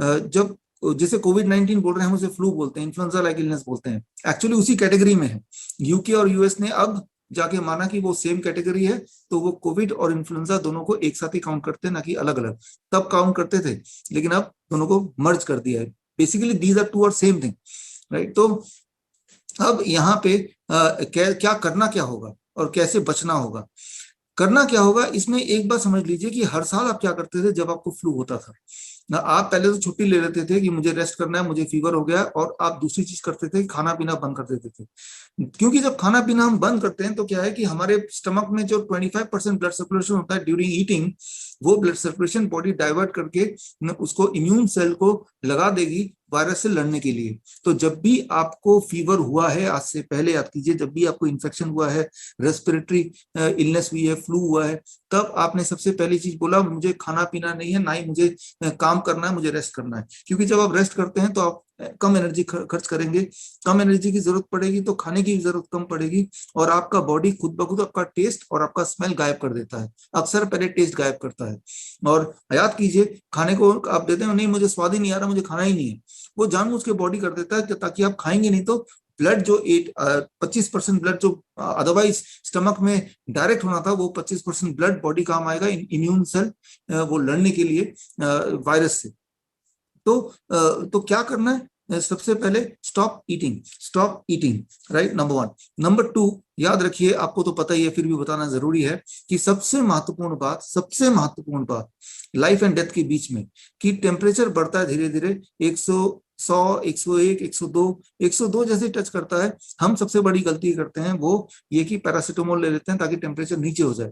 जब जिसे कोविड-19 बोल रहे हैं हम उसे फ्लू बोलते हैं, इन्फ्लुएंजा लाइक इलनेस बोलते हैं, एक्चुअली उसी कैटेगरी में है। यूके और यूएस ने अब जाके माना कि वो सेम कैटेगरी है, तो वो कोविड और इन्फ्लुएंजा दोनों को एक साथ ही काउंट करते हैं, ना कि अलग अलग। तब काउंट करते थे, लेकिन अब दोनों को मर्ज कर दिया है। बेसिकली दीज आर टू और सेम थिंग, राइट। तो अब यहाँ पे क्या करना क्या होगा और कैसे बचना होगा। करना क्या होगा, इसमें एक बात समझ लीजिए कि हर साल आप क्या करते थे जब आपको फ्लू होता था ना, आप पहले तो छुट्टी ले लेते थे कि मुझे रेस्ट करना है, मुझे फीवर हो गया, और आप दूसरी चीज करते थे, खाना पीना बंद कर देते थे। क्योंकि जब खाना पीना हम बंद करते हैं तो क्या है कि हमारे स्टमक में जो 25% ब्लड सर्कुलेशन होता है ड्यूरिंग ईटिंग, वो ब्लड सर्कुलेशन बॉडी डाइवर्ट करके उसको इम्यून सेल को लगा देगी वायरस से लड़ने के लिए। तो जब भी आपको फीवर हुआ है, आज से पहले याद कीजिए, जब भी आपको इन्फेक्शन हुआ है, रेस्पिरेटरी इलनेस हुई है, फ्लू हुआ है, तब आपने सबसे पहली चीज बोला मुझे खाना पीना नहीं है, ना ही मुझे काम करना है, मुझे रेस्ट करना है। क्योंकि जब आप रेस्ट करते हैं तो आप कम एनर्जी खर्च करेंगे, कम एनर्जी की जरूरत पड़ेगी, तो खाने की जरूरत कम पड़ेगी, और आपका बॉडी खुद ब खुद आपका टेस्ट और आपका स्मेल गायब कर देता है। अक्सर पहले टेस्ट गायब करता है। और याद कीजिए, खाने को आप देते हो, नहीं मुझे स्वाद ही नहीं आ रहा, मुझे खाना ही नहीं है, वो जानबूझ के बॉडी कर देता है ताकि आप खाएंगे नहीं, तो ब्लड जो 25% ब्लड जो अदरवाइज स्टमक में डायरेक्ट होना था, वो 25% ब्लड बॉडी काम आएगा इम्यून सेल वो लड़ने के लिए वायरस से। तो क्या करना है, सबसे पहले stop eating, right, number 1। Number 2, याद रखिए, आपको तो पता ही है, फिर भी बताना जरूरी है कि सबसे महत्वपूर्ण बात लाइफ एंड डेथ के बीच में, कि टेम्परेचर बढ़ता है धीरे धीरे, 100, 101, 102 जैसे टच करता है, हम सबसे बड़ी गलती करते हैं वो ये कि पैरासिटामोल ले लेते हैं ताकि टेम्परेचर नीचे हो जाए।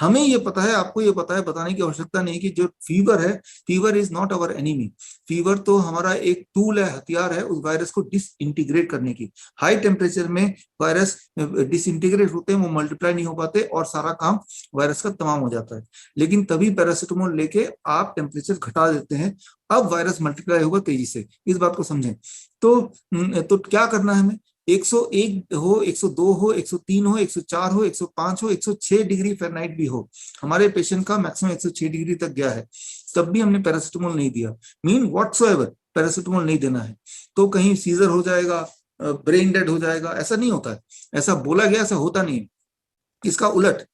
हमें ये पता है, आपको ये पता है, बताने की आवश्यकता नहीं कि जो फीवर है, fever is not our enemy. Fever तो हमारा एक टूल है, हथियार है उस वायरस को डिसइंटीग्रेट करने की। हाई टेम्परेचर में वायरस डिसइंटीग्रेट होते हैं, वो मल्टीप्लाई नहीं हो पाते, और सारा काम वायरस का तमाम हो जाता है। लेकिन तभी पैरासिटामोल लेके आप टेम्परेचर घटा देते हैं, अब वायरस मल्टीप्लाई होगा तेजी से, इस बात को समझें। तो क्या करना है हमें, 101 हो, 102 हो, 103 हो, 104 हो, 105 हो, 106 डिग्री फ़ारेनहाइट भी हो, हमारे पेशेंट का मैक्सिमम 106 डिग्री तक गया है, तब भी हमने पैरासिटामोल नहीं दिया, मीन व्हाटसोएवर पैरासिटामोल नहीं देना है। तो कहीं सीजर हो जाएगा, ब्रेन डेड हो जाएगा, ऐसा नहीं होता है, ऐसा बोला गया, ऐसा होता नहीं है। इसका उलट,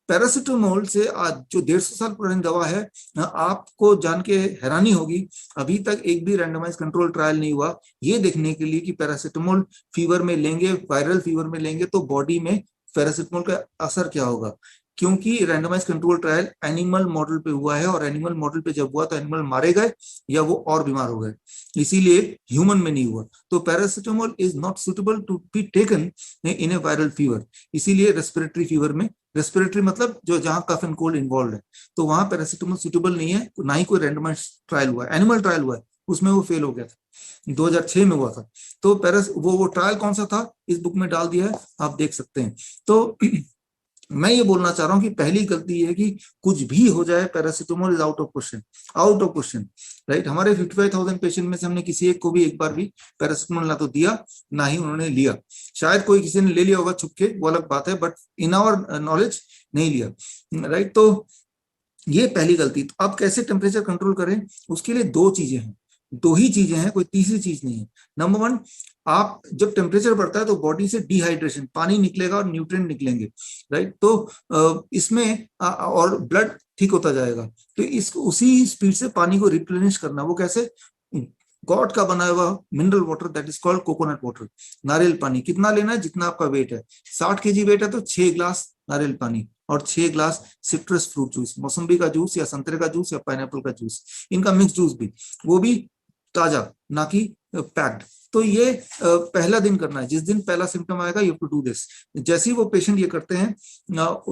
पैरासिटामोल से आज जो 150 साल पुरानी दवा है, आपको जान के हैरानी होगी, अभी तक एक भी रैंडमाइज कंट्रोल ट्रायल नहीं हुआ ये देखने के लिए कि पैरासिटामोल फीवर में लेंगे, वायरल फीवर में लेंगे तो बॉडी में पैरासिटामोल का असर क्या होगा। क्योंकि randomise control trial animal model पे हुआ है, और एनिमल मॉडल पे जब हुआ तो एनिमल मारे गए या वो और बीमार हो गए, इसीलिए ह्यूमन में नहीं हुआ। तो paracetamol is not suitable to be taken in a viral fever. इसीलिए रेस्पिरेटरी फीवर में, रेस्पिरेटरी मतलब जो जहां कफ एंड कोल्ड इन्वॉल्व है, तो वहां पैरासिटामोल सुटेबल नहीं है, ना ही कोई रैंडमाइज ट्रायल हुआ है। एनिमल ट्रायल हुआ है, उसमें वो फेल हो गया था, 2006 में हुआ था। तो वो ट्रायल कौन सा था, इस बुक में डाल दिया है, आप देख सकते हैं। तो मैं ये बोलना चाह रहा हूं कि पहली गलती ये है कि कुछ भी हो जाए, paracetamol is out of question, right. हमारे 55,000 पेशेंट में से हमने किसी एक को भी एक बार भी पैरासिटामोल ना तो दिया, ना ही उन्होंने लिया। शायद कोई किसी ने ले लिया होगा छुपके, वो अलग बात है, बट इन आवर नॉलेज नहीं लिया, राइट। तो ये पहली गलती। तो अब कैसे टेम्परेचर कंट्रोल करें, उसके लिए दो ही चीजें हैं, कोई तीसरी चीज नहीं है। नंबर 1, आप जब टेम्परेचर बढ़ता है तो बॉडी से डिहाइड्रेशन, पानी निकलेगा और न्यूट्रिएंट निकलेंगे, राइट। तो इसमें और ब्लड ठीक होता जाएगा। तो इस उसी स्पीड से पानी को रिप्लेनिश करना, वो कैसे, गॉड का बनाया हुआ mineral water that is called coconut water, नारियल पानी। कितना लेना है, जितना आपका वेट है, 60 kg वेट है तो 6 ग्लास नारियल पानी और 6 ग्लास सिट्रस फ्रूट जूस, मौसम्बी का जूस या संतरे का जूस या पाइनएप्पल का जूस, इनका मिक्स जूस भी, वो भी ताजा, ना कि पैक्ड। तो ये पहला दिन करना है, जिस दिन पहला सिम्टम आएगा you have to do this. जैसे ही वो पेशेंट ये करते हैं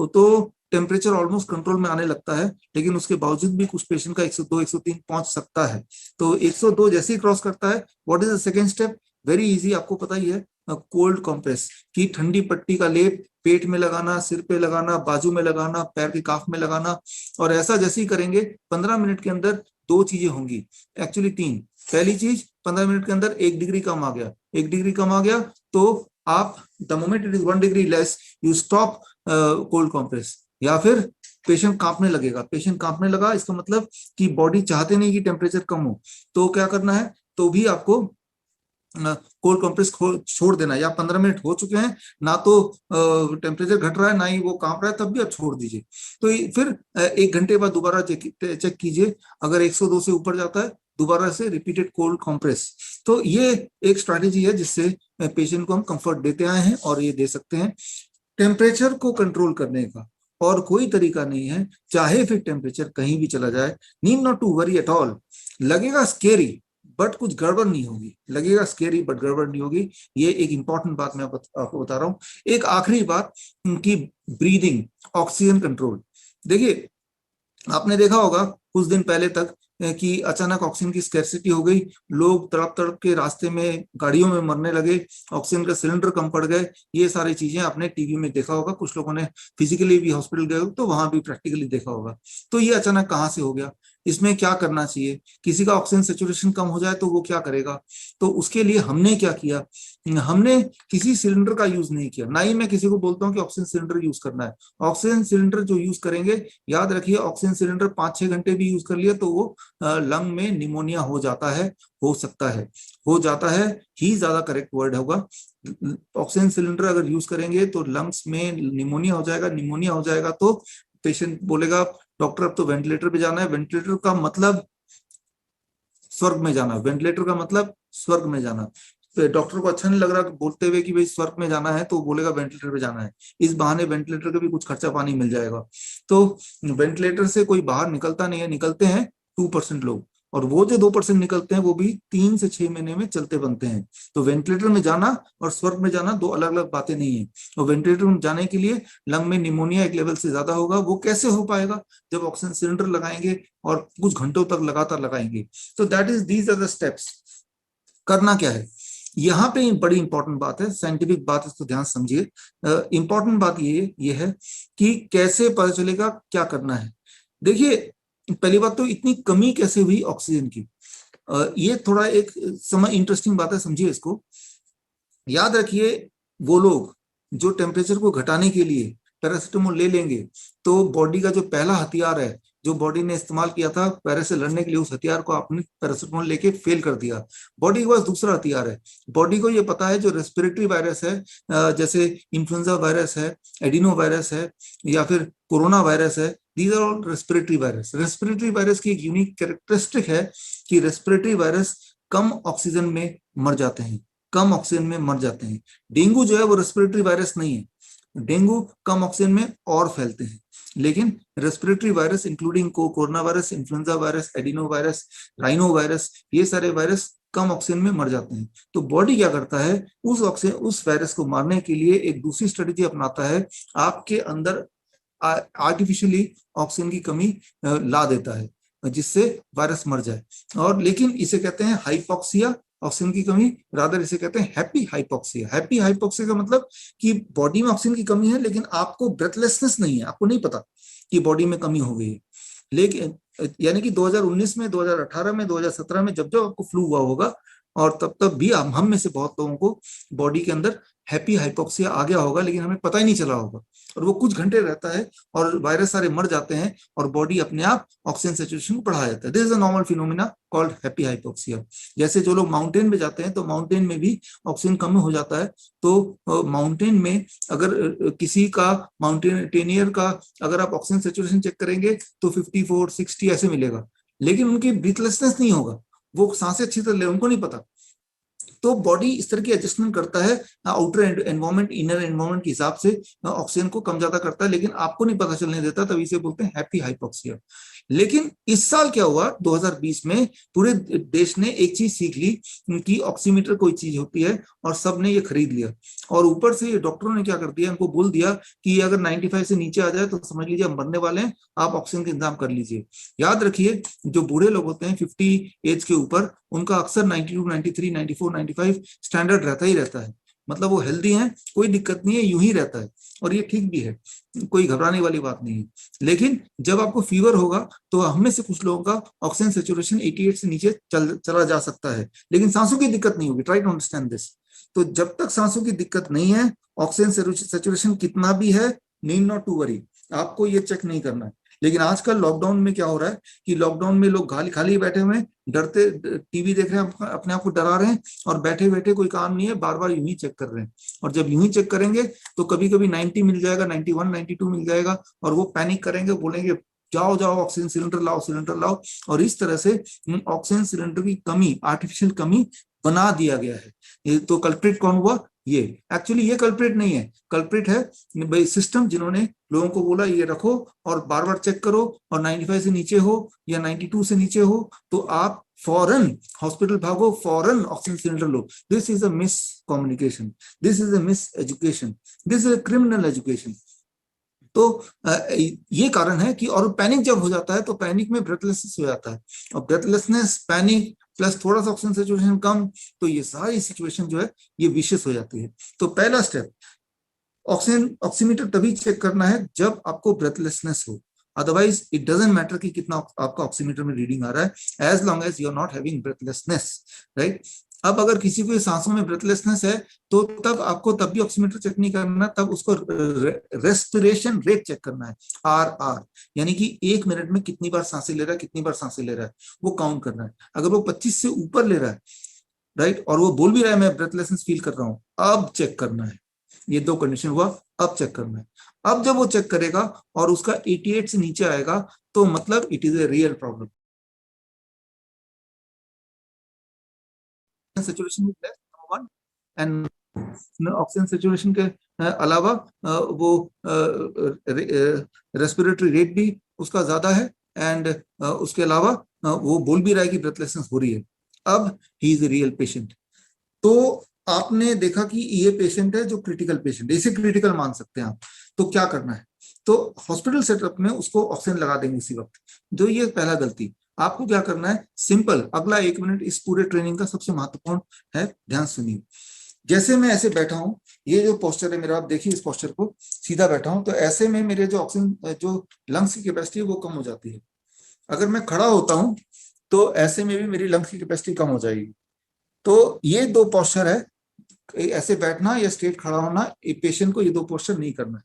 तो टेम्परेचर ऑलमोस्ट कंट्रोल में आने लगता है, लेकिन उसके बावजूद भी कुछ पेशेंट का 102, 103 पहुंच सकता है। तो 102 जैसे ही क्रॉस करता है, what is the second step, very easy, आपको पता ही है, कोल्ड कॉम्प्रेस की ठंडी पट्टी का लेप पेट में लगाना, सिर पे लगाना, बाजू में लगाना, पैर के काफ में लगाना। और ऐसा जैसे ही करेंगे 15 मिनट के अंदर 2 चीजें होंगी, एक्चुअली 3। पहली चीज, 15 मिनट के अंदर 1 डिग्री कम आ गया, 1 डिग्री कम आ गया तो आप the moment it is 1 degree less, you stop cold compress, या फिर पेशेंट कांपने लगेगा। पेशेंट कांपने लगा, इसका मतलब कि बॉडी चाहते नहीं कि टेम्परेचर कम हो, तो क्या करना है, तो भी आपको कोल्ड कंप्रेस छोड़ देना। या 15 मिनट हो चुके हैं ना, तो टेम्परेचर घट रहा है ना ही वो कांप रहा है, तब भी आप छोड़ दीजिए। तो फिर 1 घंटे बाद दोबारा चेक कीजिए, अगर 102 से ऊपर जाता है दोबारा से रिपीटेड कोल्ड कंप्रेस। तो ये एक स्ट्रैटेजी है जिससे पेशेंट को हम कंफर्ट देते आए हैं और ये दे सकते हैं। टेम्परेचर को कंट्रोल करने का और कोई तरीका नहीं है, चाहे फिर टेम्परेचर कहीं भी चला जाए, need not to worry at all. लगेगा स्केरी बट कुछ गड़बड़ नहीं होगी, लगेगा स्केरी बट गड़बड़ नहीं होगी। ये एक इंपॉर्टेंट बात मैं आपको बता रहा हूँ। एक आखिरी बात की ब्रीदिंग, ऑक्सीजन कंट्रोल। देखिए आपने देखा होगा कुछ दिन पहले तक कि अचानक ऑक्सीजन की स्कैर्सिटी हो गई, लोग तड़प तड़प के रास्ते में गाड़ियों में मरने लगे, ऑक्सीजन का सिलेंडर कम पड़ गए। ये सारी चीजें आपने टीवी में देखा होगा, कुछ लोगों ने फिजिकली भी हॉस्पिटल गए तो वहां भी प्रैक्टिकली देखा होगा। तो ये अचानक कहाँ से हो गया, इसमें क्या करना चाहिए, किसी का ऑक्सीजन सेचुरेशन कम हो जाए तो वो क्या करेगा। तो उसके लिए हमने क्या किया, हमने किसी सिलेंडर का यूज नहीं किया, ना ही मैं किसी को बोलता हूँ कि ऑक्सीजन सिलेंडर यूज करना है। ऑक्सीजन सिलेंडर जो यूज करेंगे, याद रखिए ऑक्सीजन सिलेंडर 5-6 घंटे भी यूज कर लिया तो वो लंग में निमोनिया हो जाता है, हो सकता है, हो जाता है ही ज्यादा करेक्ट वर्ड होगा। ऑक्सीजन सिलेंडर अगर यूज करेंगे तो लंग्स में निमोनिया हो जाएगा, निमोनिया हो जाएगा तो पेशेंट बोलेगा डॉक्टर अब तो वेंटिलेटर पे जाना है। वेंटिलेटर का मतलब स्वर्ग में जाना, वेंटिलेटर का मतलब स्वर्ग में जाना। डॉक्टर को अच्छा नहीं लग रहा बोलते हुए कि भाई स्वर्ग में जाना है, तो बोलेगा वेंटिलेटर पे जाना है। इस बहाने वेंटिलेटर का भी कुछ खर्चा पानी मिल जाएगा। तो वेंटिलेटर से कोई बाहर निकलता नहीं है, निकलते हैं 2% लोग, और वो जो 2% निकलते हैं वो भी 3 से 6 महीने में चलते बनते हैं। तो वेंटिलेटर में जाना और स्वर्ग में जाना दो अलग अलग बातें नहीं है। और वेंटिलेटर में जाने के लिए लंग में निमोनिया एक लेवल से ज्यादा होगा, वो कैसे हो पाएगा, जब ऑक्सीजन सिलेंडर लगाएंगे और कुछ घंटों तक लगातार लगाएंगे। तो that is these are the steps. करना क्या है, यहाँ पे बड़ी इंपॉर्टेंट बात है, साइंटिफिक बात, इसको ध्यान समझिए। इंपॉर्टेंट बात ये है कि कैसे पता चलेगा क्या करना है। देखिए पहली बात तो इतनी कमी कैसे हुई ऑक्सीजन की, ये थोड़ा एक समय इंटरेस्टिंग बात है, समझिए इसको। याद रखिए वो लोग जो टेम्परेचर को घटाने के लिए पैरासिटामोल ले लेंगे, तो बॉडी का जो पहला हथियार है जो बॉडी ने इस्तेमाल किया था वायरस से लड़ने के लिए, उस हथियार को आपने पैरासिटामोल लेके फेल कर दिया। बॉडी के पास दूसरा हथियार है। बॉडी को ये पता है जो रेस्पिरेटरी वायरस है, जैसे इन्फ्लुएंजा वायरस है, एडिनो वायरस है, या फिर कोरोना वायरस है, these are all respiratory virus. Respiratory virus की एक यूनिक कैरेक्टरिस्टिक है कि रेस्पिरेटरी वायरस कम ऑक्सीजन में मर जाते हैं, कम ऑक्सीजन में मर जाते हैं। डेंगू जो है वो रेस्पिरेटरी वायरस नहीं है, डेंगू कम ऑक्सीजन में और फैलते हैं, लेकिन respiratory virus including corona virus, influenza virus, adeno virus, rhino virus, ये सारे वायरस कम ऑक्सीजन में मर जाते हैं। तो बॉडी क्या करता है, उस वायरस को मारने के लिए एक दूसरी स्ट्रेटेजी अपनाता है, आपके अंदर आर्टिफिशियली ऑक्सीजन की कमी ला देता है जिससे वायरस मर जाए। और लेकिन इसे कहते हैं हाइपोक्सिया, ऑक्सीजन की कमी, रादर इसे कहते हैं हैप्पी हाइपोक्सिया। हैप्पी हाइपोक्सिया का मतलब कि बॉडी में ऑक्सीजन की कमी है लेकिन आपको ब्रेथलेसनेस नहीं है, आपको नहीं पता कि बॉडी में कमी हो गई है। लेकिन यानी कि 2019 में, 2018 में, 2017 में जब जब आपको फ्लू हुआ होगा, और तब तब भी हम में से बहुत लोगों को बॉडी के अंदर हैप्पी हाइपोक्सिया आ गया होगा, लेकिन हमें पता ही नहीं चला होगा, और वो कुछ घंटे रहता है और वायरस सारे मर जाते हैं और बॉडी अपने आप ऑक्सीजन सैचुरेशन को बढ़ा जाता है। This is a normal phenomena called happy hypoxia. जैसे जो लोग माउंटेन में जाते हैं तो माउंटेन में भी ऑक्सीजन कम हो जाता है, तो माउंटेन में अगर किसी का माउंटेनियर का अगर आप ऑक्सीजन सैचुरेशन चेक करेंगे तो 54-60 ऐसे मिलेगा, लेकिन उनकी ब्रीथलेसनेस नहीं होगा, वो सांसें अच्छी तरह ले, उनको नहीं पता। तो बॉडी इस तरह की एडजस्टमेंट करता है, आउटर एनवायरमेंट इनर एनवायरमेंट के हिसाब से ऑक्सीजन को कम ज्यादा करता है, लेकिन आपको नहीं पता चलने देता, तभी इसे बोलते हैं हैप्पी हाइपोक्सिया। लेकिन इस साल क्या हुआ, 2020 में पूरे देश ने एक चीज सीख ली कि ऑक्सीमीटर कोई चीज होती है, और सबने ये खरीद लिया। और ऊपर से डॉक्टरों ने क्या कर दिया, उनको बोल दिया कि अगर 95 से नीचे आ जाए तो समझ लीजिए हम मरने वाले हैं, आप ऑक्सीजन का इंतजाम कर लीजिए। याद रखिए जो बूढ़े लोग होते हैं 50 एज के ऊपर, उनका अक्सर 92, 93, 94, 95 स्टैंडर्ड रहता ही रहता है, मतलब वो हेल्दी हैं, कोई दिक्कत नहीं है, यूं ही रहता है, और ये ठीक भी है, कोई घबराने वाली बात नहीं है। लेकिन जब आपको फीवर होगा तो हम में से कुछ लोगों का ऑक्सीजन सैचुरेशन 88 से नीचे चला जा सकता है, लेकिन सांसों की दिक्कत नहीं होगी। Try to understand this. तो जब तक सांसों की दिक्कत नहीं है, ऑक्सीजन सैचुरेशन कितना भी है, नीड नॉट टू वरी। आपको ये चेक नहीं करना है। लेकिन आजकल लॉकडाउन में क्या हो रहा है कि लॉकडाउन में लोग खाली खाली बैठे हुए हैं, डरते, टीवी देख रहे हैं, अपने आप को डरा रहे हैं, और बैठे बैठे कोई काम नहीं है, बार बार यूं ही चेक कर रहे हैं। और जब यूं ही चेक करेंगे तो कभी कभी 90 मिल जाएगा, 91, 92 मिल जाएगा, और वो पैनिक करेंगे, बोलेंगे जाओ जाओ ऑक्सीजन सिलेंडर लाओ, सिलेंडर लाओ। और इस तरह से ऑक्सीजन सिलेंडर की कमी, आर्टिफिशियल कमी बना दिया गया है। ये तो कल्प्रिट कौन हुआ? ये एक्चुअली ये कल्प्रिट नहीं है, कल्प्रिट है भाई सिस्टम, जिन्होंने लोगों को बोला ये रखो और बार बार चेक करो, और 95 से नीचे हो या 92 से नीचे हो तो आप फौरन हॉस्पिटल भागो, फौरन oxygen cylinder low. This is a miss communication, this is a miss education, this is a criminal education. तो ये कारण है कि, और पैनिक जब हो जाता है तो पैनिक में ब्रेथलेसनेस हो जाता है, और ब्रेथलेसनेस, पैनिक प्लस थोड़ा सा ऑक्सीजन सैचुरेशन कम, तो ये सारी सिचुएशन जो है ये विशेष हो जाती है। तो पहला स्टेप, ऑक्सीजन ऑक्सीमीटर तभी चेक करना है जब आपको ब्रेथलेसनेस हो, अदरवाइज इट डजंट मैटर कि कितना आपका ऑक्सीमीटर में रीडिंग आ रहा है, as long as you are not having breathlessness, right. अब अगर किसी को सांसों में ब्रेथलेसनेस है तो तब आपको तब भी ऑक्सीमीटर चेक नहीं करना, तब उसको रेस्पिरेशन रेट चेक करना है, RR, यानी कि 1 मिनट में कितनी बार सांसें ले रहा है, कितनी बार सांसें ले रहा है, वो काउंट करना है। अगर वो 25 से ऊपर ले रहा है, राइट, और वो बोल भी रहा है मैं ब्रेथलेसनेस फील कर रहा हूँ, अब चेक करना है। ये दो कंडीशन हुआ, अब चेक करना है। अब जब वो चेक करेगा और उसका 88 से नीचे आएगा तो मतलब it is a real problem. Saturation is less, number one, and oxygen saturation के अलावा वो रेस्पिरेटरी रेट भी उसका ज्यादा है, एंड उसके अलावा वो बोल भी रहा है कि ब्रेथलेसनेस हो रही है। अब he is a real patient. तो आपने देखा कि ये पेशेंट है जो क्रिटिकल पेशेंट है, इसे क्रिटिकल मान सकते हैं आप। तो क्या करना है, तो हॉस्पिटल सेटअप में उसको ऑक्सीजन लगा देंगे इसी वक्त। जो ये पहला गलती, आपको क्या करना है, सिंपल, अगला 1 मिनट इस पूरे ट्रेनिंग का सबसे महत्वपूर्ण है, ध्यान सुनिए। जैसे मैं ऐसे बैठा हूं, ये जो पोस्चर है मेरा, आप देखिए इस पोस्चर को, सीधा बैठा हूं, तो ऐसे में मेरे जो ऑक्सीजन, जो लंग्स की कैपेसिटी है वो कम हो जाती है। अगर मैं खड़ा होता हूं तो ऐसे में भी मेरी लंग्स की कैपेसिटी कम हो जाएगी। तो ये दो पोस्चर है, ऐसे बैठना या स्ट्रेट खड़ा होना, पेशेंट को ये दो पोस्चर नहीं करना है।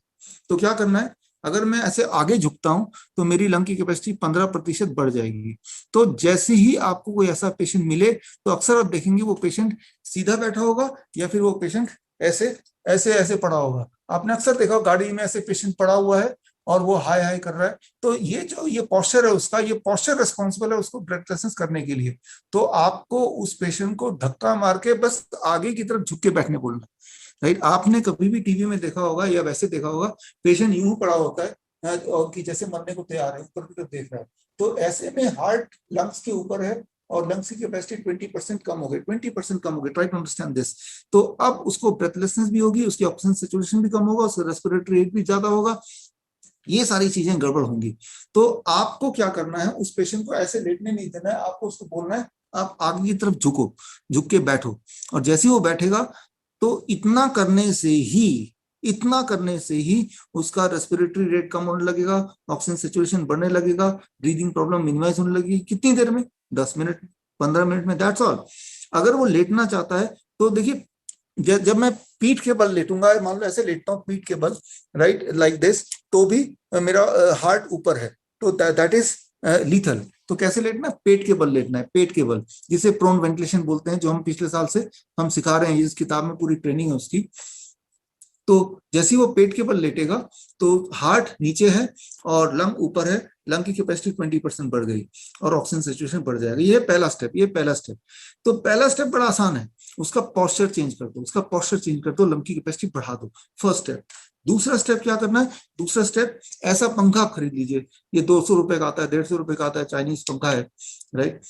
तो क्या करना है, अगर मैं ऐसे आगे झुकता हूं तो मेरी लंग की कैपेसिटी 15% बढ़ जाएगी। तो जैसे ही आपको कोई ऐसा पेशेंट मिले तो अक्सर आप देखेंगे वो पेशेंट सीधा बैठा होगा या फिर वो पेशेंट ऐसे ऐसे ऐसे पड़ा होगा। आपने अक्सर देखा गाड़ी में ऐसे पेशेंट पड़ा हुआ है और वो हाय हाय कर रहा है, तो ये जो ये पोस्चर है उसका, ये पोस्चर रिस्पॉन्सिबल है उसको ब्रेथलेसनेस करने के लिए। तो आपको उस पेशेंट को धक्का मार के बस आगे की तरफ झुक के बैठने बोलना, राइट। आपने कभी भी टीवी में देखा होगा या वैसे देखा होगा, पेशेंट यूं पड़ा होता है और कि जैसे मरने को तैयार है, ऊपर की तरफ देख रहा है। तो ऐसे में हार्ट लंग्स के ऊपर है और लंग्स की कैपेसिटी 20% कम हो गई, 20% कम हो गई, ट्राई टू अंडरस्टैंड दिस। तो अब उसको ब्रेथलेसनेस भी होगी, उसकी ऑक्सीजन सैचुरेशन भी कम होगा, उसका रेस्पिरेटरी रेट भी ज्यादा होगा, ये सारी चीजें गड़बड़ होंगी। तो आपको क्या करना है, उस पेशेंट को ऐसे लेटने नहीं देना है, आपको उसको बोलना है आप आगे की तरफ झुको, झुक के बैठो। और जैसे ही वो बैठेगा तो इतना करने से ही उसका रेस्पिरेटरी रेट कम होने लगेगा, ऑक्सीजन सैचुरेशन बढ़ने लगेगा, ब्रीदिंग प्रॉब्लम मिनिमाइज होने लगेगी। कितनी देर में? 10 मिनट, 15 मिनट में, दैट्स ऑल। अगर वो लेटना चाहता है तो देखिए, जब मैं पीठ के बल लेटूंगा, मान लो ऐसे लेटता हूँ पीठ के बल, राइट, लाइक दिस, तो भी मेरा हार्ट ऊपर है, तो दैट इज लीथल। तो कैसे लेटना है? पेट के बल लेटना है, पेट के बल, जिसे प्रोन वेंटिलेशन बोलते हैं, जो हम पिछले साल से हम सिखा रहे हैं, इस किताब में पूरी ट्रेनिंग है उसकी। तो जैसे ही वो पेट के बल लेटेगा तो हार्ट नीचे है और लंग ऊपर है, लंग की कैपेसिटी 20% बढ़ गई और ऑक्सीजन सैचुरेशन बढ़ जाएगा। ये पहला स्टेप, ये पहला स्टेप। तो पहला स्टेप बड़ा आसान है, उसका पोस्चर चेंज कर दो, उसका पोस्चर चेंज कर दो, लंग की कैपेसिटी बढ़ा दो, फर्स्ट स्टेप। दूसरा स्टेप क्या करना है? दूसरा स्टेप, ऐसा पंखा खरीद लीजिए, ये 200 रुपए का आता है, 150 रुपए का आता है, चाइनीज पंखा है, राइट।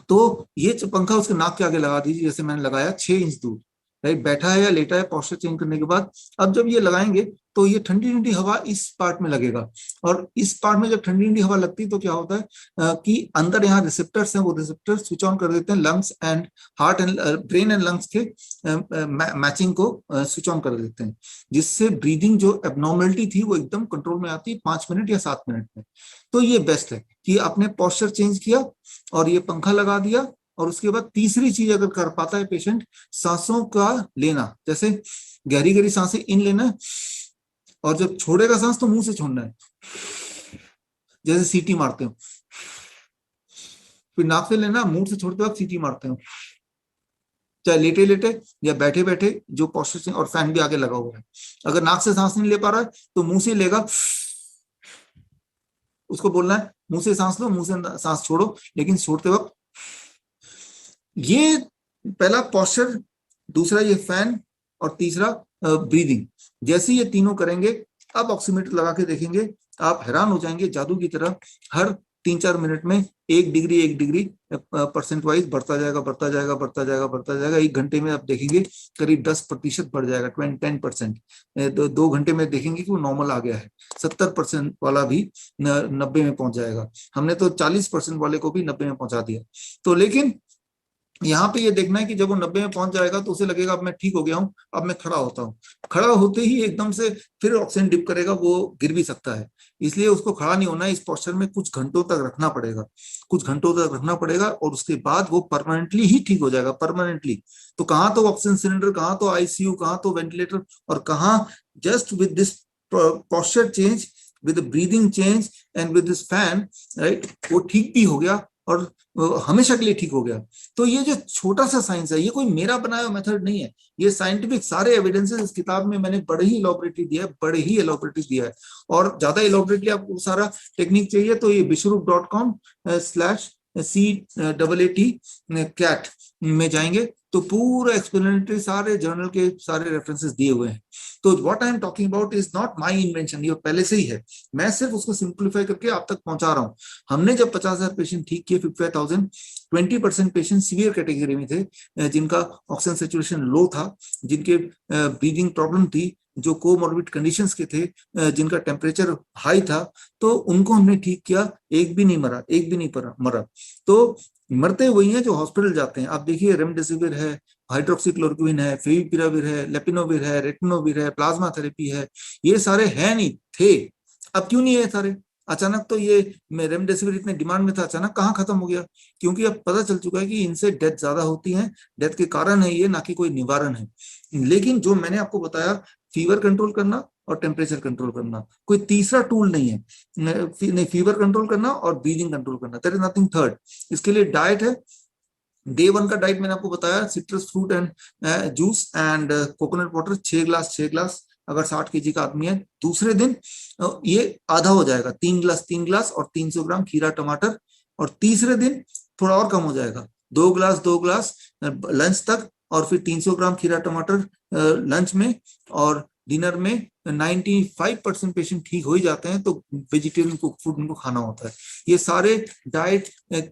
तो ये पंखा उसके नाक के आगे लगा दीजिए, जैसे मैंने लगाया, 6 इंच दूर, राइट। बैठा है या लेटा है, पोस्चर चेंज करने के बाद अब जब ये लगाएंगे तो ये ठंडी ठंडी हवा इस पार्ट में लगेगा, और इस पार्ट में जब ठंडी ठंडी हवा लगती है तो क्या होता है कि अंदर यहाँ रिसेप्टर्स हैं, वो रिसेप्टर स्विच ऑन कर देते हैं, lungs and heart and brain and lungs के मैचिंग को स्विच ऑन कर देते हैं, जिससे ब्रीदिंग जो एबनॉर्मलिटी थी वो एकदम कंट्रोल में आती है 5 मिनट या 7 मिनट में। तो ये बेस्ट है कि आपने पोस्चर चेंज किया और ये पंखा लगा दिया। और उसके बाद तीसरी चीज अगर कर पाता है पेशेंट, सांसों का लेना, जैसे गहरी गहरी सांसें इन लेना और जब छोड़ेगा सांस तो मुंह से छोड़ना है, जैसे सीटी मारते हो। फिर नाक से लेना, मुंह से छोड़ते वक्त सीटी मारते हो, चाहे लेटे लेटे या बैठे बैठे, जो पोस्चर, और फैन भी आगे लगा हुआ है। अगर नाक से सांस नहीं ले पा रहा है तो मुंह से लेगा, उसको बोलना है मुंह से सांस लो, मुंह से सांस छोड़ो, लेकिन छोड़ते वक्त। ये पहला पोस्चर, दूसरा ये फैन, और तीसरा ब्रीदिंग। जैसे ये तीनों करेंगे, अब ऑक्सीमीटर लगा के देखेंगे, आप हैरान हो जाएंगे, जादू की तरह हर 3-4 मिनट में 1 डिग्री परसेंट वाइज बढ़ता जाएगा, बढ़ता जाएगा, बढ़ता जाएगा, बढ़ता जाएगा। 1 घंटे में आप देखेंगे करीब 10% बढ़ जाएगा, 10%। 2 घंटे में देखेंगे कि वो नॉर्मल आ गया है। 70% वाला भी 90 में पहुंच जाएगा। हमने तो 40% वाले को भी 90 में पहुंचा दिया। तो लेकिन यहाँ पे ये देखना है कि जब वो 90 में पहुंच जाएगा तो उसे लगेगा अब मैं ठीक हो गया हूँ, अब मैं खड़ा होता हूँ। खड़ा होते ही एकदम से फिर ऑक्सीजन डिप करेगा, वो गिर भी सकता है। इसलिए उसको खड़ा नहीं होना है, इस पोस्चर में कुछ घंटों तक रखना पड़ेगा, कुछ घंटों तक रखना पड़ेगा, और उसके बाद वो परमानेंटली ही ठीक हो जाएगा, परमानेंटली। तो कहाँ तो ऑक्सीजन सिलेंडर, कहाँ तो आईसीयू, कहाँ तो वेंटिलेटर, और कहाँ just with this posture change, with breathing change and with this fan, right, वो ठीक भी हो गया और हमेशा के लिए ठीक हो गया। तो ये जो छोटा सा साइंस है, ये कोई मेरा बनाया मेथड नहीं है, ये साइंटिफिक सारे एविडेंसेस इस किताब में मैंने बड़े ही इलॉबरेटली दिया है, बड़े ही इलॉबरेटली दिया है। और ज्यादा इलॉबरेटली आपको सारा टेक्निक चाहिए तो ये bishrup.com/CAAT कैट में जाएंगे तो पूरा एक्सप्लेनेटरी सारे जर्नल के सारे रेफरेंसेस दिए हुए हैं। तो what I am talking about is not my invention, ये पहले से ही है, मैं सिर्फ उसको सिंप्लीफाई करके आप तक पहुंचा रहा हूँ। हमने जब 50,000 पेशेंट ठीक किए, 55,000, 20% पेशेंट सीवियर कैटेगरी में थे, जिनका ऑक्सीजन सेचुरेशन लो था, जिनके ब्रीदिंग प्रॉब्लम थी, जो कोमॉर्बिड कंडीशंस के थे, जिनका टेम्परेचर हाई था, तो उनको हमने ठीक किया। एक भी नहीं मरा, एक भी नहीं मरा। तो मरते वही हैं जो हॉस्पिटल जाते हैं। आप देखिए रेमडेसिविर है, हाइड्रोक्सीक्लोरोक्विन है, फेविपिराविर है, लेपिनोविर है, रेटिनोविर है, प्लाज्मा थेरेपी है, ये सारे हैं नहीं थे। अब क्यों नहीं है सारे? अचानक तो ये रेमडेसिविर इतने डिमांड में था, अचानक कहाँ खत्म हो गया? क्योंकि अब पता चल चुका है कि इनसे डेथ ज्यादा होती है, डेथ के कारण है ये, ना कि कोई निवारण है। लेकिन जो मैंने आपको बताया, फीवर कंट्रोल करना और टेम्परेचर कंट्रोल करना, कोई तीसरा टूल नहीं है। नहीं, फीवर कंट्रोल करना और ब्रीदिंग कंट्रोल करना, देयर इज नथिंग थर्ड। इसके लिए डाइट है। डे 1 का डाइट मैंने आपको बताया, citrus fruit and juice and coconut water 6 glass अगर 60 kg का आदमी है। दूसरे दिन ये आधा हो जाएगा, 3 ग्लास और 300 ग्राम खीरा टमाटर। और तीसरे दिन थोड़ा और कम हो जाएगा, 2 ग्लास लंच तक, और फिर 300 ग्राम खीरा टमाटर लंच में, और डिनर में 95% पेशेंट ठीक हो ही जाते हैं, तो वेजिटेरियन फूड उनको खाना होता है। ये सारे डाइट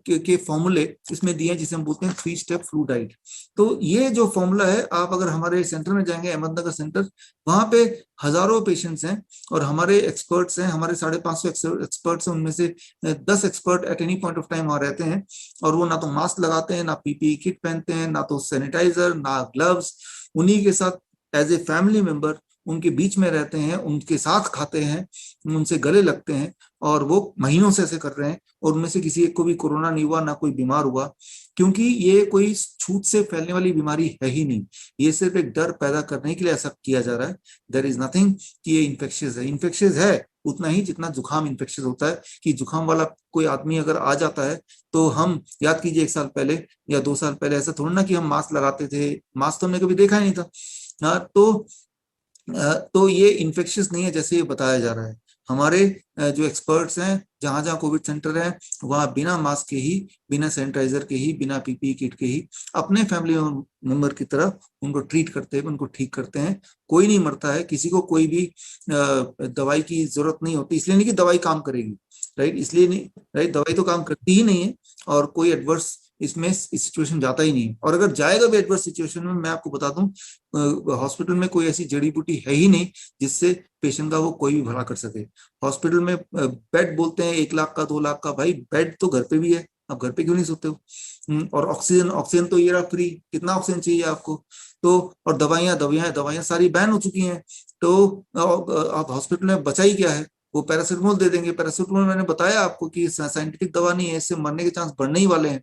के फॉर्मूले इसमें दिए हैं, जिसे हम बोलते हैं 3 स्टेप फ्लू डाइट। तो ये जो फॉर्मूला है, आप अगर हमारे सेंटर में जाएंगे, अहमदनगर सेंटर, वहां पे हजारों पेशेंट्स हैं और हमारे एक्सपर्ट्स हैं, हमारे 550 एक्सपर्ट्स हैं, उनमें से 10 expert at any point of time वहां रहते हैं। और वो ना तो मास्क लगाते हैं, ना पीपीई किट पहनते हैं, ना तो सैनिटाइजर, ना ग्लव्स। उन्हीं के साथ एज ए फैमिली मेंबर उनके बीच में रहते हैं, उनके साथ खाते हैं, उनसे गले लगते हैं, और वो महीनों से ऐसे कर रहे हैं। और उनमें से किसी एक को भी कोरोना नहीं हुआ, ना कोई बीमार हुआ, क्योंकि ये कोई छूत से फैलने वाली बीमारी है ही नहीं। ये सिर्फ एक डर पैदा करने के लिए ऐसा किया जा रहा है। देयर इज नथिंग कि ये इन्फेक्शियस है। इन्फेक्शियस है उतना ही जितना जुकाम इन्फेक्शियस होता है, कि जुकाम वाला कोई आदमी अगर आ जाता है तो हम याद कीजिए 1 साल पहले या 2 साल पहले ऐसा थोड़ा ना कि हम मास्क लगाते थे, मास्क तो हमने कभी देखा ही नहीं था। हाँ, तो ये इन्फेक्शियस नहीं है जैसे ये बताया जा रहा है। हमारे जो एक्सपर्ट्स हैं, जहां जहां कोविड सेंटर है, वहां बिना मास्क के ही, बिना सैनिटाइजर के ही, बिना पीपीई किट के ही, अपने फैमिली मेंबर की तरह उनको ट्रीट करते हैं, उनको ठीक करते हैं। कोई नहीं मरता है, किसी को कोई भी दवाई की जरूरत नहीं होती। इसलिए नहीं कि दवाई काम करेगी, राइट, इसलिए नहीं, राइट, दवाई तो काम करती ही नहीं है, और कोई एडवर्स इसमें सिचुएशन जाता ही नहीं। और अगर जाएगा भी एडवर्स सिचुएशन में, मैं आपको बता दूं, हॉस्पिटल में कोई ऐसी जड़ी बूटी है ही नहीं जिससे पेशेंट का वो कोई भी भला कर सके। हॉस्पिटल में बेड बोलते हैं 1 लाख का, 2 लाख का, भाई बेड तो घर पे भी है, आप घर पे क्यों नहीं सोते हो? और ऑक्सीजन, ऑक्सीजन तो ये रहा फ्री, कितना ऑक्सीजन चाहिए आपको? तो और दवाइयां दवाइयां दवाइयां सारी बैन हो चुकी हैं। तो आप हॉस्पिटल में बचा ही क्या है? वो पैरासिटामोल दे देंगे। पैरासिटामोल मैंने बताया आपको कि साइंटिफिक दवा नहीं है, इससे मरने के चांस बढ़ने ही वाले हैं।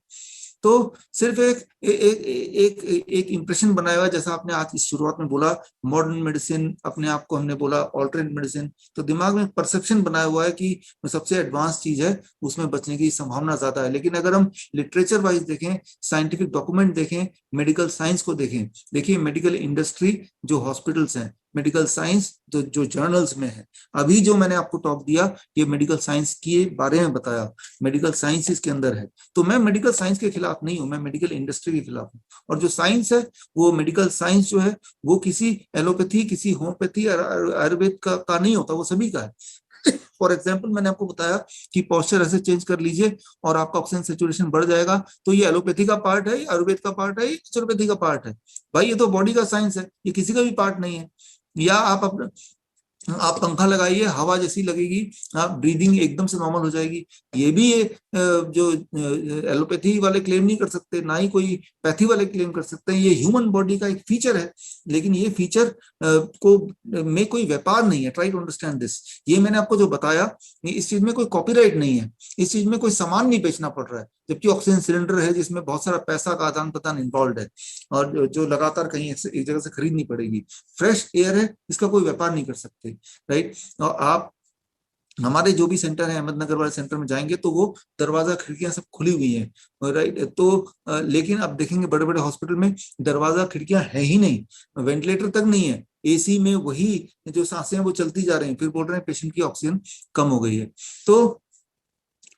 तो सिर्फ एक इंप्रेशन बनाया हुआ, जैसा आपने आज इस शुरुआत में बोला मॉडर्न मेडिसिन, अपने आप को हमने बोला ऑल्टरनेट मेडिसिन, तो दिमाग में परसेप्शन बनाया हुआ है कि सबसे एडवांस चीज है, उसमें बचने की संभावना ज्यादा है। लेकिन अगर हम लिटरेचर वाइज देखें, साइंटिफिक डॉक्यूमेंट देखें, मेडिकल साइंस को देखें, देखिए मेडिकल इंडस्ट्री, जो हॉस्पिटल्स हैं, मेडिकल साइंस जो जर्नल्स में है, अभी जो मैंने आपको टॉक दिया ये मेडिकल साइंस के बारे में बताया, मेडिकल साइंस इसके अंदर है। तो मैं मेडिकल साइंस के खिलाफ नहीं हूं, मैं मेडिकल इंडस्ट्री के खिलाफ हूं। और जो साइंस है, वो मेडिकल साइंस जो है, वो किसी एलोपैथी, किसी होम्योपैथी, आयुर्वेद का नहीं होता, वो सभी का है। फॉर एग्जाम्पल मैंने आपको बताया कि पोस्चर ऐसे चेंज कर लीजिए और आपका ऑक्सीजन सेचुरेशन बढ़ जाएगा, तो ये एलोपैथी का पार्ट है, आयुर्वेद का पार्ट है, नेचुरोपैथी का पार्ट है। भाई ये तो बॉडी का साइंस है, ये किसी का भी पार्ट नहीं है। या आप पंखा लगाइए, हवा जैसी लगेगी, आप ब्रीदिंग एकदम से नॉर्मल हो जाएगी। ये भी जो एलोपैथी वाले क्लेम नहीं कर सकते, ना ही कोई पैथी वाले क्लेम कर सकते हैं। ये ह्यूमन बॉडी का एक फीचर है, लेकिन ये फीचर को में कोई व्यापार नहीं है। Try to understand this. ये मैंने आपको जो बताया, इस चीज में कोई कॉपीराइट नहीं है, इस चीज में कोई सामान नहीं बेचना पड़ रहा है, जबकि ऑक्सीजन सिलेंडर है जिसमें बहुत सारा पैसा का आदान प्रदान इन्वॉल्व है, और जो लगातार कहीं एक जगह से खरीदनी पड़ेगी। फ्रेश एयर है, इसका कोई व्यापार नहीं कर सकते, राइट। और आप हमारे जो भी सेंटर है, अहमदनगर वाले सेंटर में जाएंगे तो वो दरवाजा खिड़कियां सब खुली हुई हैं, राइट। तो लेकिन अब देखेंगे बड़े बड़े हॉस्पिटल में दरवाजा खिड़कियां है ही नहीं, वेंटिलेटर तक नहीं है, एसी में वही जो सांसें हैं वो चलती जा रही हैं, फिर बोल रहे हैं पेशेंट की ऑक्सीजन कम हो गई है। तो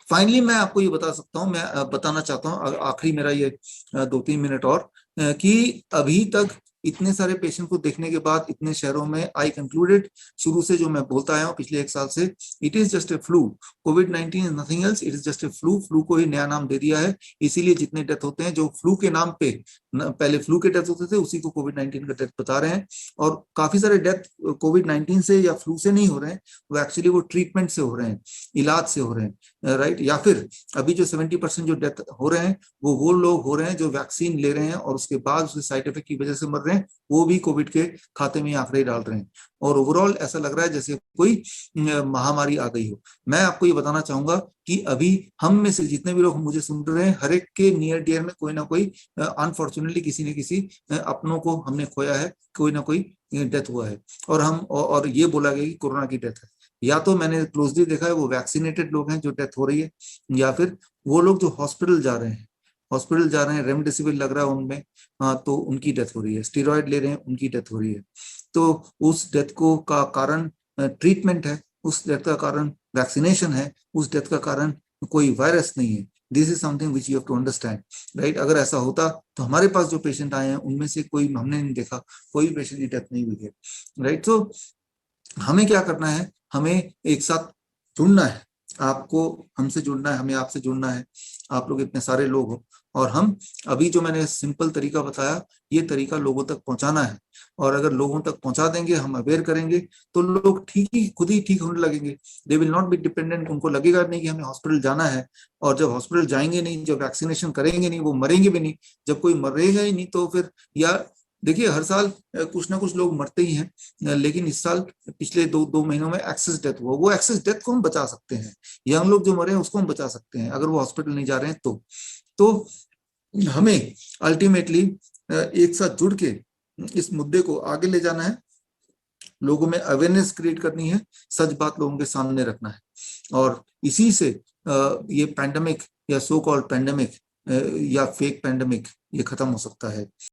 फाइनली मैं आपको ये बता सकता हूँ, मैं बताना चाहता हूँ, आखिरी मेरा ये 2-3 मिनट और, कि अभी तक इतने सारे पेशेंट को देखने के बाद इतने शहरों में, आई कंक्लूडेड, शुरू से जो मैं बोलता आया हूँ पिछले 1 साल से, it is just a flu. Covid is nothing else, it is just a flu. Flu को ही नया नाम दे दिया है, इसीलिए जितने डेथ होते हैं, जो फ्लू के नाम पे पहले फ्लू के डेथ होते थे, उसी को कोविड-19 का डेथ बता रहे हैं। और काफी सारे डेथ कोविड-19 से या फ्लू से नहीं हो रहे हैं, वो एक्चुअली वो ट्रीटमेंट से हो रहे हैं, इलाज से हो रहे हैं, राइट। या फिर अभी जो 70% जो डेथ हो रहे हैं, वो लोग हो रहे हैं जो वैक्सीन ले रहे हैं और उसके बाद उसके साइड इफेक्ट की वजह से मर रहे हैं, वो भी कोविड के खाते में आंकड़े डाल रहे हैं। और ओवरऑल ऐसा लग रहा है जैसे कोई महामारी आ गई हो। मैं आपको ये बताना चाहूंगा कि अभी हम में से जितने भी लोग मुझे सुन रहे हैं, हर एक के नियर डियर में कोई ना कोई अनफॉर्चुनेटली किसी न किसी अपनों को हमने खोया है, कोई ना कोई डेथ हुआ है। और ये बोला गया कि कोरोना की डेथ है। या तो मैंने क्लोजली देखा है वो वैक्सीनेटेड लोग हैं जो डेथ हो रही है, या फिर वो लोग जो हॉस्पिटल जा रहे हैं, रेमडेसिविर लग रहा है उनमें, तो उनकी डेथ हो रही है, स्टेरॉइड ले रहे हैं, उनकी डेथ हो रही है। तो उस डेथ को का कारण ट्रीटमेंट है, उस डेथ का कारण वैक्सीनेशन है, उस डेथ का कारण कोई वायरस नहीं है। This is something which you have to understand, right. अगर ऐसा होता तो हमारे पास जो पेशेंट आए हैं उनमें से कोई हमने नहीं देखा, कोई पेशेंट की डेथ नहीं हुई है, राइट। तो हमें क्या करना है, हमें एक साथ जुड़ना है, आपको हमसे जुड़ना है, हमें आपसे जुड़ना है। आप लोग इतने सारे लोग हो, और हम अभी जो मैंने सिंपल तरीका बताया, ये तरीका लोगों तक पहुंचाना है। और अगर लोगों तक पहुंचा देंगे, हम अवेयर करेंगे, तो लोग खुद ही ठीक होने लगेंगे। They will not be dependent. उनको लगेगा नहीं कि हमें हॉस्पिटल जाना है, और जब हॉस्पिटल जाएंगे नहीं, जब वैक्सीनेशन करेंगे नहीं, वो मरेंगे भी नहीं। जब कोई मरेगा ही नहीं तो फिर, या देखिए हर साल कुछ ना कुछ लोग मरते ही हैं, लेकिन इस साल पिछले दो महीनों में एक्सेस डेथ हुआ। वो एक्सेस डेथ को हम बचा सकते हैं, यंग लोग जो मरे हैं उसको हम बचा सकते हैं, अगर वो हॉस्पिटल नहीं जा रहे हैं तो हमें अल्टीमेटली एक साथ जुड़ के इस मुद्दे को आगे ले जाना है, लोगों में अवेयरनेस क्रिएट करनी है, सच बात लोगों के सामने रखना है, और इसी से ये पैंडेमिक या सो कॉल्ड पैंडेमिक या फेक पैंडेमिक ये खत्म हो सकता है।